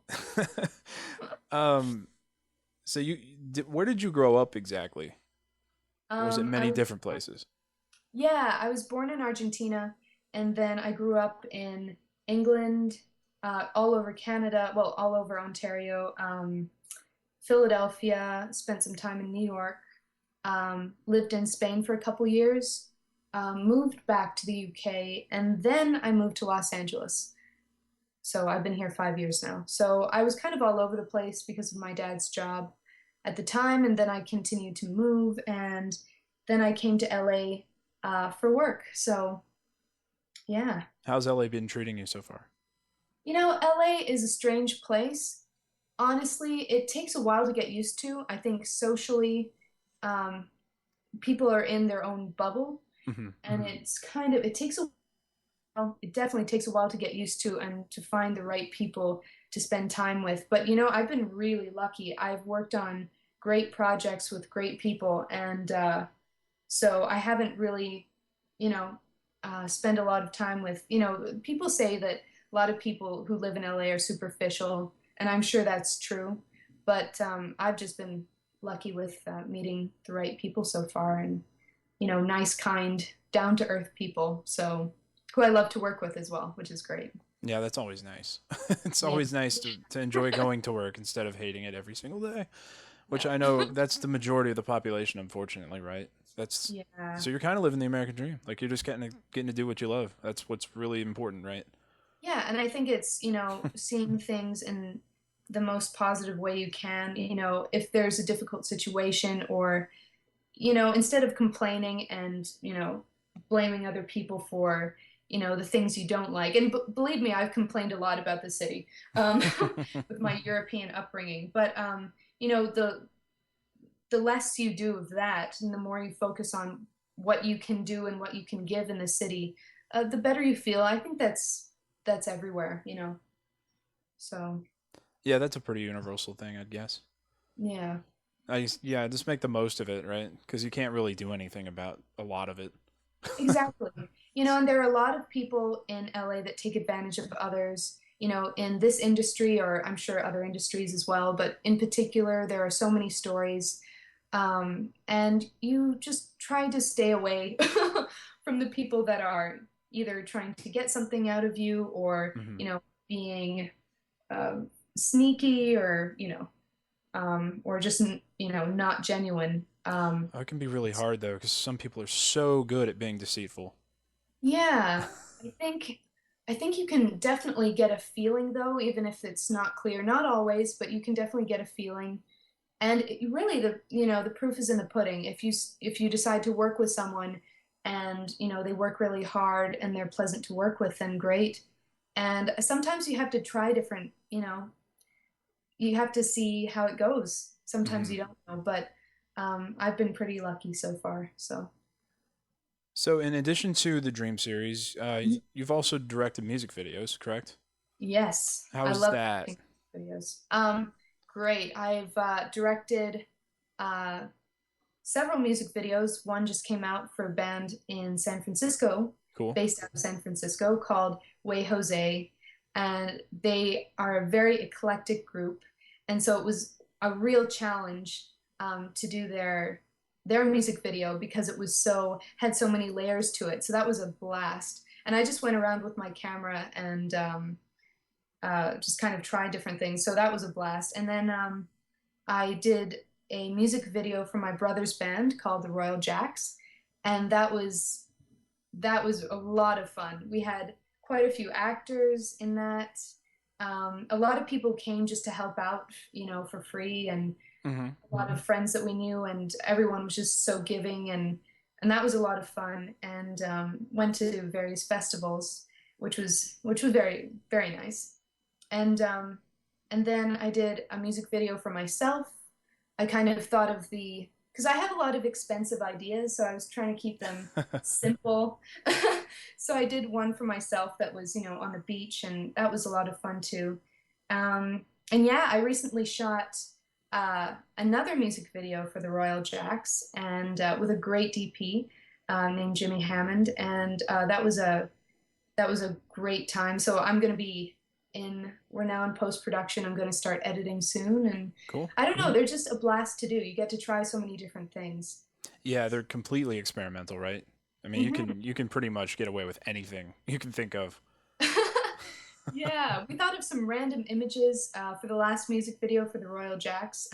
um, so where did you grow up exactly? Or was it I many was, different places? yeah, I was born in Argentina, and then I grew up in England, all over Canada, well, all over Ontario, Philadelphia, spent some time in New York, lived in Spain for a couple years, moved back to the UK, and then I moved to Los Angeles. So I've been here 5 years now. So I was kind of all over the place because of my dad's job at the time, and then I continued to move, and then I came to LA for work. So yeah, How's LA been treating you so far? you know, LA is a strange place. Honestly, it takes a while to get used to. I think socially, um, people are in their own bubble, Hmm. and it's kind of it takes a while. It definitely takes a while to get used to and to find the right people to spend time with. But you know, I've been really lucky. I've worked on great projects with great people, and so I haven't really, you know, spend a lot of time with. You know, people say that a lot of people who live in LA are superficial, and I'm sure that's true. But I've just been lucky with meeting the right people so far, and you know, nice, kind, down to earth people. So who I love to work with as well, which is great. Yeah, that's always nice. It's Yeah. always nice to enjoy going to work instead of hating it every single day, which Yeah. I know that's the majority of the population, unfortunately, right? That's Yeah. so you're kind of living the American dream. Like you're just getting to do what you love. That's what's really important, right? Yeah, and I think it's, you know, seeing things in the most positive way you can. You know, if there's a difficult situation or, you know, instead of complaining and, you know, blaming other people for, you know, the things you don't like. And believe me, I've complained a lot about the city with my European upbringing. But, you know, the less you do of that and the more you focus on what you can do and what you can give in the city, the better you feel. I think that's everywhere, you know. So Yeah, that's a pretty universal thing, I'd guess. yeah, Yeah, just make the most of it, right? Because you can't really do anything about a lot of it. exactly. You know, and there are a lot of people in LA that take advantage of others, you know, in this industry or I'm sure other industries as well, but in particular, there are so many stories. And you just try to stay away from the people that are either trying to get something out of you or, Hmm. you know, being sneaky or, you know, or just, you know, not genuine. Oh, it can be really hard though, because some people are so good at being deceitful. Yeah, I think I think you can definitely get a feeling though, even if it's not clear. Not always, but you can definitely get a feeling. And really, the proof is in the pudding. If you decide to work with someone, and they work really hard and they're pleasant to work with, then great. And sometimes you have to try different. You have to see how it goes. Sometimes Hmm. you don't know, but I've been pretty lucky so far. So So, in addition to the Dream series, you've also directed music videos, correct? yes, How I is love that? directing videos. Great. I've directed uh, several music videos. One just came out for a band in San Francisco, Cool. based out of San Francisco, called Way Jose. And they are a very eclectic group. And so it was a real challenge to do their music video because it was had so many layers to it. So that was a blast. And I just went around with my camera and just kind of tried different things. So that was a blast. And then I did a music video for my brother's band called the Royal Jacks, and that was a lot of fun. We had quite a few actors in that. A lot of people came just to help out, for free, and Hmm. a lot of friends that we knew, and everyone was just so giving, and that was a lot of fun. And went to various festivals, which was very very nice. And then I did a music video for myself. I kind of thought of because I have a lot of expensive ideas, so I was trying to keep them simple. So I did one for myself that was, on the beach, and that was a lot of fun too. And yeah, I recently shot another music video for the Royal Jacks, and with a great DP named Jimmy Hammond, and that was a great time. So I'm going to be we're now in post production. I'm going to start editing soon. And Cool. I don't know, they're just a blast to do. You get to try so many different things. Yeah, they're completely experimental, right? I mean, Hmm. you can pretty much get away with anything you can think of. Yeah, we thought of some random images for the last music video for the Royal Jacks.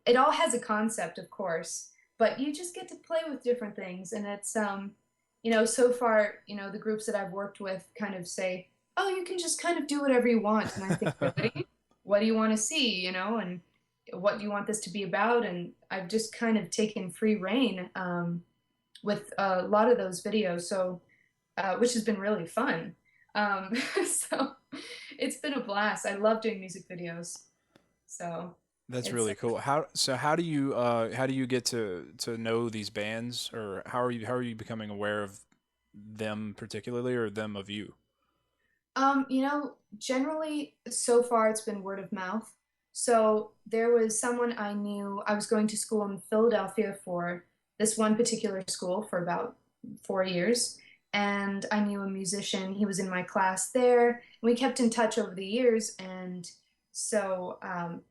It all has a concept, of course, but you just get to play with different things. And so far, the groups that I've worked with kind of say, oh, you can just kind of do whatever you want. And I think, really? What do you want to see, and what do you want this to be about? And I've just kind of taken free reign with a lot of those videos, so which has been really fun. So it's been a blast. I love doing music videos. So That's it's really cool. How do you get to know these bands, or how are you becoming aware of them particularly, or them of you? generally so far it's been word of mouth. So there was someone I knew. I was going to school in Philadelphia for this one particular school for about 4 years, and I knew a musician. He was in my class there, and we kept in touch over the years. And so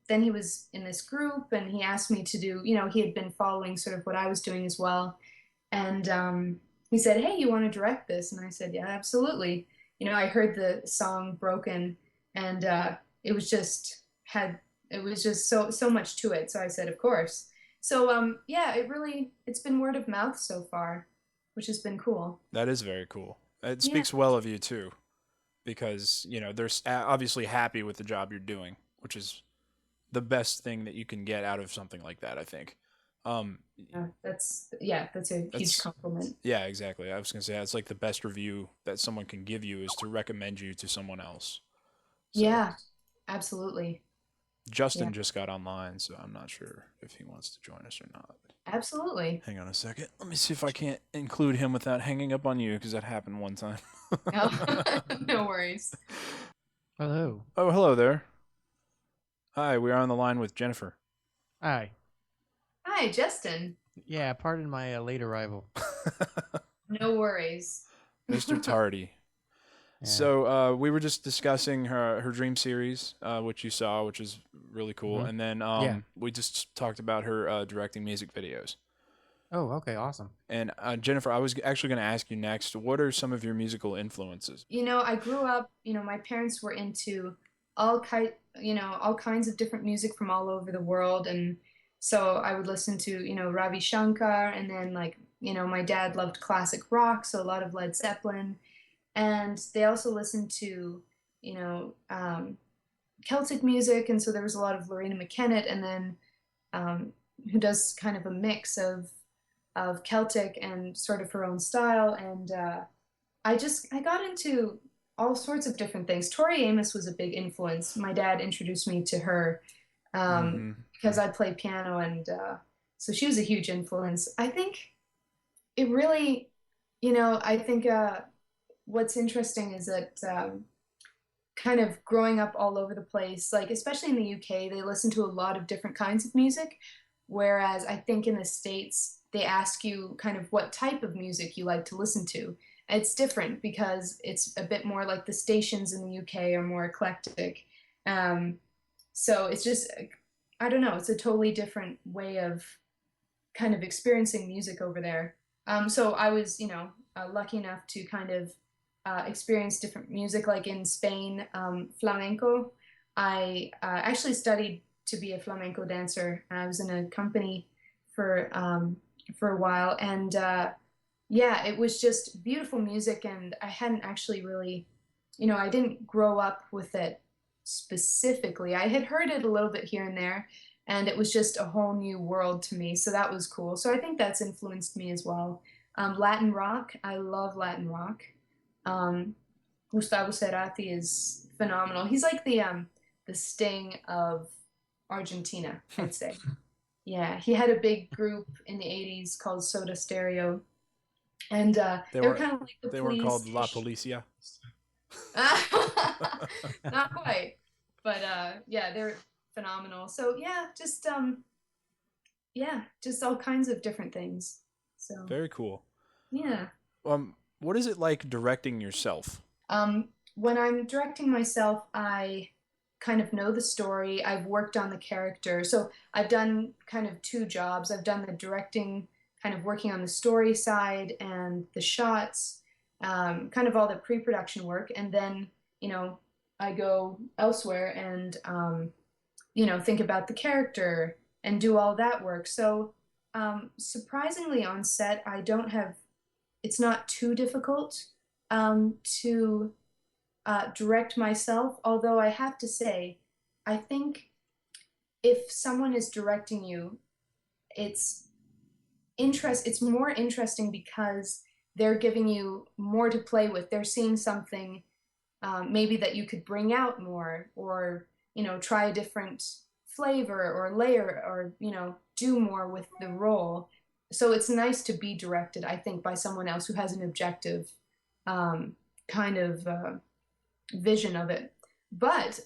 then he was in this group, and he asked me to do. He had been following sort of what I was doing as well, and he said, "Hey, you want to direct this?" And I said, "Yeah, absolutely." I heard the song "Broken," and it was just so much to it. So I said, "Of course." So yeah, it's been word of mouth so far, which has been cool. That is very cool. It Yeah, speaks well of you too, because they're obviously happy with the job you're doing, which is the best thing that you can get out of something like that, I think. Um, that's a huge that's compliment. Yeah, exactly. I was gonna say that's like the best review that someone can give you is to recommend you to someone else. So Yeah, absolutely. Yeah, Justin just got online, so I'm not sure if he wants to join us or not. absolutely. Hang on a second. Let me see if I can't include him without hanging up on you, because that happened one time. No, no worries. Hello. Oh, hello there. Hi, we are on the line with Jennifer. Hi. Hi, Justin. Yeah, pardon my late arrival. No worries. Mr. Tardy. Yeah. So we were just discussing her dream series, which you saw, which is really cool, Hmm. and then Yeah. we just talked about her directing music videos. Oh, okay. Awesome. And Jennifer, I was actually going to ask you next. What are some of your musical influences? I grew up, my parents were into all kinds of different music from all over the world. And so I would listen to, Ravi Shankar, and then like you know, my dad loved classic rock, so a lot of Led Zeppelin, and they also listened to, you know, Celtic music, and so there was a lot of Lorena McKennitt, and then who does kind of a mix of Celtic and sort of her own style, and I got into all sorts of different things. Tori Amos was a big influence. My dad introduced me to her Mm-hmm. because I play piano, and so she was a huge influence. I think it really, you know, I think what's interesting is that kind of growing up all over the place, like especially in the UK, they listen to a lot of different kinds of music, whereas I think in the States, they ask you kind of what type of music you like to listen to. It's different because it's a bit more like the stations in the UK are more eclectic. Um, so it's just, I don't know, it's a totally different way of kind of experiencing music over there. So I was, you know, lucky enough to kind of experience different music, like in Spain, flamenco. I actually studied to be a flamenco dancer. I was in a company for a while, and yeah, it was just beautiful music. And I hadn't actually really, you know, I didn't grow up with it specifically. I had heard it a little bit here and there, and it was just a whole new world to me. So that was cool. So I think that's influenced me as well. Latin rock, I love Latin rock. Um, Gustavo Cerati is phenomenal. He's like the Sting of Argentina, I'd say. Yeah, he had a big group in the 80s called Soda Stereo, and They they were were kind of like the they weren't called La police-ish. Policia. Not quite, but yeah, they're phenomenal. So yeah, just all kinds of different things. So Very cool. yeah. What is it like directing yourself? When I'm directing myself, I kind of know the story. I've worked on the character. So I've done kind of two jobs. I've done the directing, kind of working on the story side and the shots, kind of all the pre-production work. And then, you know, I go elsewhere and, you know, think about the character and do all that work. So surprisingly on set, I don't have, it's not too difficult to direct myself, although I have to say, I think if someone is directing you, it's it's more interesting because they're giving you more to play with. They're seeing something maybe that you could bring out more, or you know, try a different flavor or layer, or you know, do more with the role. So it's nice to be directed, I think, by someone else who has an objective kind of vision of it. But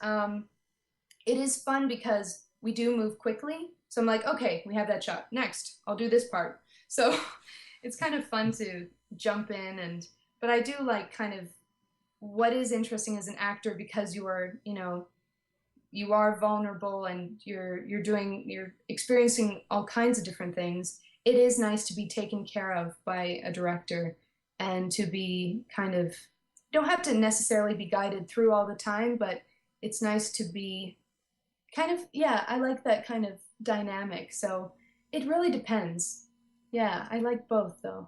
it is fun because we do move quickly. So I'm like, okay, we have that shot. Next, I'll do this part. So it's kind of fun to jump in, and but I do like kind of what is interesting as an actor, because you are, you know, you are vulnerable and you're experiencing all kinds of different things. It is nice to be taken care of by a director, and to be kind of, you don't have to necessarily be guided through all the time, but it's nice to be kind of, yeah, I like that kind of dynamic. So it really depends. Yeah, I like both though.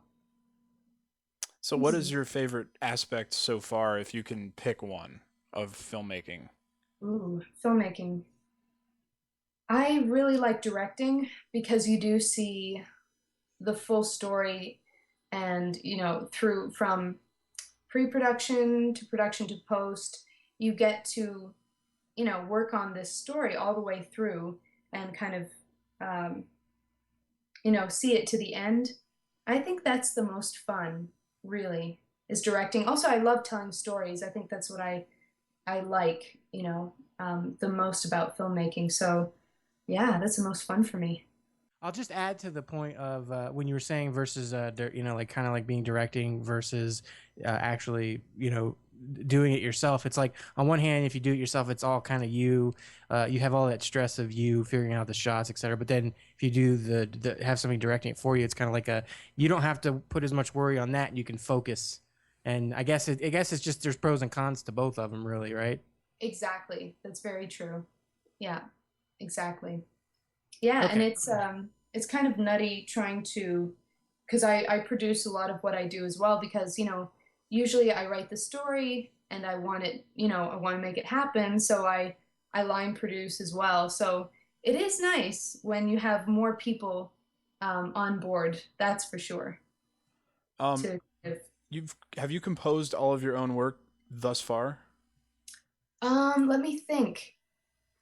So, what is your favorite aspect so far, if you can pick one, of filmmaking? Ooh, filmmaking. I really like directing because you do see the full story, and you know, through from pre-production to production to post, you get to, you know, work on this story all the way through, and kind of um, you know, see it to the end. I think that's the most fun, really, is directing. Also, I love telling stories. I think that's what I like, you know, the most about filmmaking. So yeah, that's the most fun for me. I'll just add to the point of when you were saying versus, you know, like kind of like being directing versus actually, you know, doing it yourself. It's like on one hand, if you do it yourself, it's all kind of you. You have all that stress of you figuring out the shots, etc. But then if you do the have somebody directing it for you, it's kind of like a, you don't have to put as much worry on that, and you can focus. And I guess it's just there's pros and cons to both of them, really, right? Exactly. That's very true. Yeah, exactly. Yeah, and Okay. it's kind of nutty trying to because I produce a lot of what I do as well because, usually I write the story and I want it, I want to make it happen. So I line produce as well. So it is nice when you have more people on board. That's for sure. Um, To have you composed all of your own work thus far? let me think.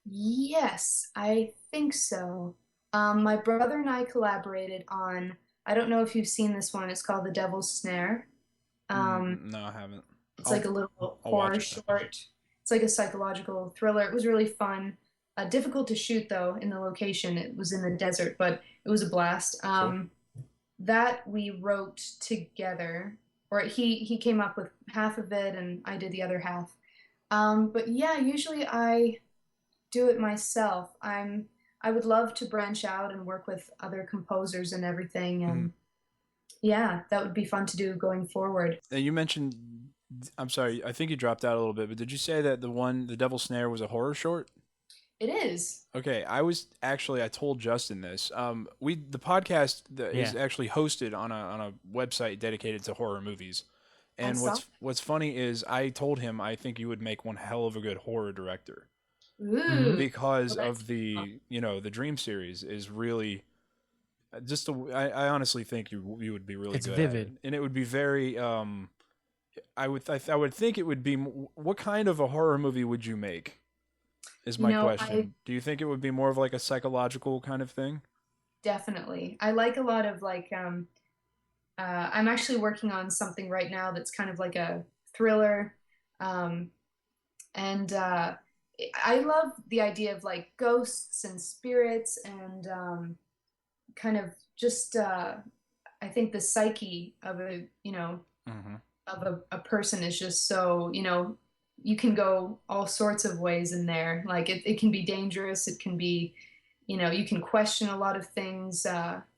Yes, I think so. My brother and I collaborated on, I don't know if you've seen this one, it's called The Devil's Snare. Um, No, I haven't. it's like a little I'll watch horror it then. short. It's like a psychological thriller. It was really fun. Difficult to shoot though in the location. It was in the desert, but it was a blast. Cool. That we wrote together, or he came up with half of it and I did the other half. But yeah, usually I do it myself. I would love to branch out and work with other composers and everything, Mhm. and yeah, that would be fun to do going forward. And you mentioned, I'm sorry, I think you dropped out a little bit, but did you say that the Devil's Snare, was a horror short? It is. Okay, I told Justin this. The podcast that is Yeah. actually hosted on a website dedicated to horror movies. I And saw. what's funny is I told him I think you would make one hell of a good horror director Mhm. Ooh, because well, that's of the Dream series is really I honestly think you would be really It's good at it. vivid. And it would be very I would think it would be what kind of a horror movie would you make? Is you my know, I question. Do you think it would be more of like a psychological kind of thing? definitely. I like a lot of I'm actually working on something right now that's kind of like a thriller. Um, and I love the idea of like ghosts and spirits and kind of just I think the psyche of Mm-hmm. a person is just so, you can go all sorts of ways in there. Like it can be dangerous, it can be, you can question a lot of things,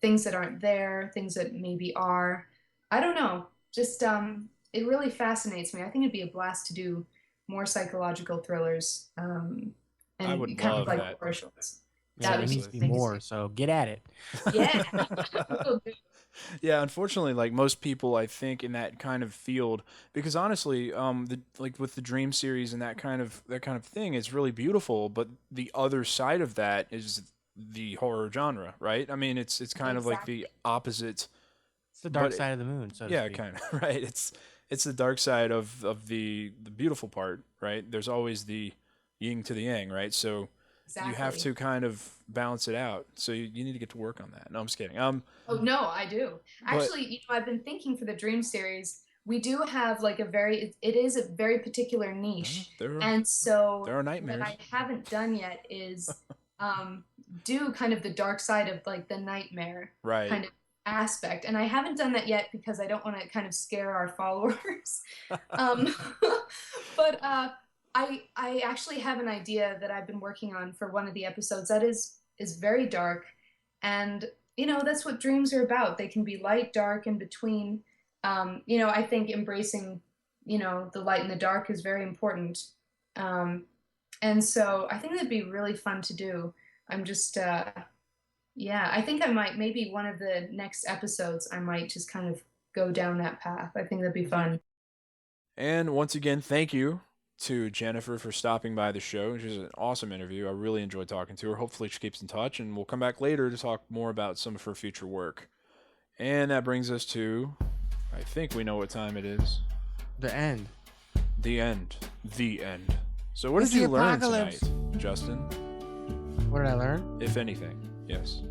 things that aren't there, things that maybe are. I don't know. Just it really fascinates me. I think it'd be a blast to do more psychological thrillers, I and would kind of love like that. horror shows. Yeah, That there would needs be to be Seriously. more. So get at it. yeah. Will do. Yeah, unfortunately, like most people, I think in that kind of field, because honestly, like with the Dream series and that kind of thing, it's really beautiful. But the other side of that is the horror genre, right? I mean, it's kind of like the Exactly. opposite, It's the dark but side of the moon, so to yeah, speak. kind of right. It's the dark side of the beautiful part, right? There's always the yin to the yang, right? So you have Exactly. to kind of balance it out. So you need to get to work on that. No, I'm just kidding. Oh no, I do. But Actually, I've been thinking for the Dream series, we do have like it is a very particular niche. there And so there are what nightmares, I haven't done yet is um do kind of the dark side of like the nightmare right? kind of aspect. And I haven't done that yet because I don't want to kind of scare our followers. Um but I actually have an idea that I've been working on for one of the episodes that is very dark, and that's what dreams are about. They can be light, dark, in between. I think embracing the light and the dark is very important. um, and so I think that'd be really fun to do. I'm just yeah, I think I might, maybe one of the next episodes I might just kind of go down that path. I think that'd be fun. And once again, thank you to Jennifer for stopping by the show. She was an awesome interview. I really enjoyed talking to her. Hopefully, she keeps in touch, and we'll come back later to talk more about some of her future work. And that brings us to, I think we know what time it is. The end. The end. The end. So, what It's did you the learn apocalypse. tonight, Justin? What did I learn? If anything, yes.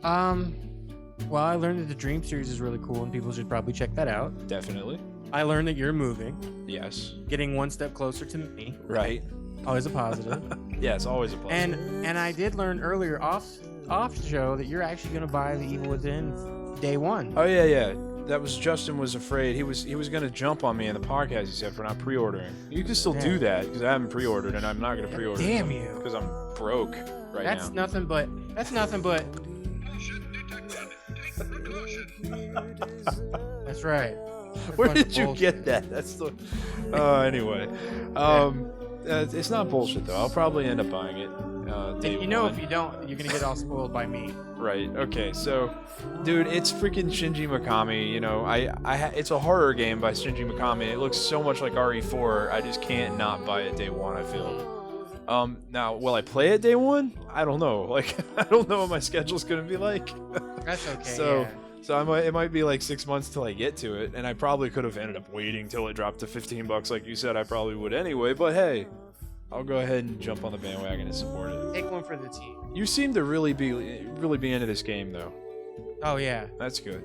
Well, I learned that the Dream series is really cool, and people should probably check that out. Definitely. I learned that you're moving, Yes. getting one step closer to me. Right. Always a positive. Yeah, it's always a pleasure. and I did learn earlier off the show that you're actually gonna buy the Evil Within day one. Oh yeah, yeah. That was Justin was afraid. He was gonna jump on me in the podcast. He said for not pre-ordering. You can still do Yeah. that because I haven't pre-ordered and I'm not gonna pre-order. Damn you. Because I'm broke right That's now. nothing but. That's right. That's Where a bunch of did you bullshit. get that? That's the. Anyway, it's not bullshit though. I'll probably end up buying it. day You know, one. if you don't, you're gonna get all spoiled by me. Right. Okay. So, dude, it's freaking Shinji Mikami. You know, it's a horror game by Shinji Mikami. It looks so much like RE4. I just can't not buy it day one. I feel. Now, will I play it day one? I don't know. Like, I don't know what my schedule's gonna be like. That's okay. So, yeah. it might be like 6 months till I get to it, and I probably could have ended up waiting till it dropped to $15, like you said. I probably would anyway. But hey, I'll go ahead and jump on the bandwagon and support it. Take one for the team. You seem to really be into this game, though. Oh yeah, That's good.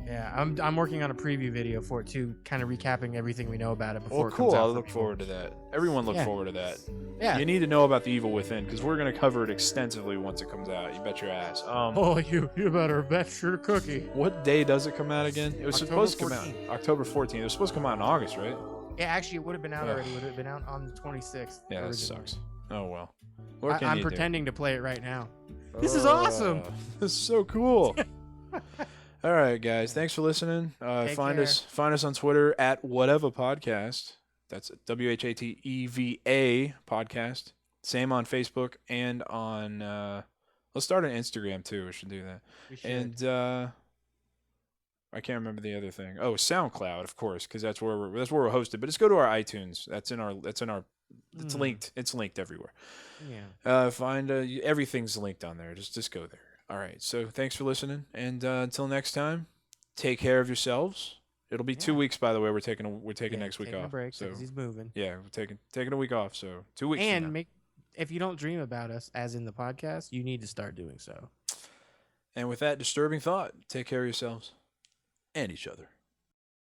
yeah. I'm working on a preview video for it too, kind of recapping everything we know about it before Well, it cool. comes out. I'll for look people. forward to that. Everyone look Yeah. forward to that. Yeah. You need to know about the Evil Within because we're gonna cover it extensively once it comes out. You bet your ass. Oh, you better bet your cookie. What day does it come out again? It was October supposed to come 14th. out October 14th. It was supposed to come out in August, right? Yeah, actually, it would have been out Ugh. already. Would have been out on the 26th. Yeah, that originally. sucks. Oh well. What can I'm you do? pretending to play it right now. This is awesome. This is so cool. All right, guys. Thanks for listening. Take Find care. us on Twitter at whatever podcast. That's WHATEVA podcast. Same on Facebook and on. Let's start on Instagram too. We should do that. We should. And I can't remember the other thing. Oh, SoundCloud, of course, because that's where we're hosted. But just go to our iTunes. It's linked. It's linked everywhere. Yeah. Find everything's linked on there. Just go there. All right. So thanks for listening, and until next time, take care of yourselves. It'll be 2 Yeah. weeks, by the way. We're taking Yeah, next week taking a off. break So because he's moving. yeah, we're taking a week off. So 2 weeks. from And now. if you don't dream about us, as in the podcast, you need to start doing so. And with that disturbing thought, take care of yourselves and each other.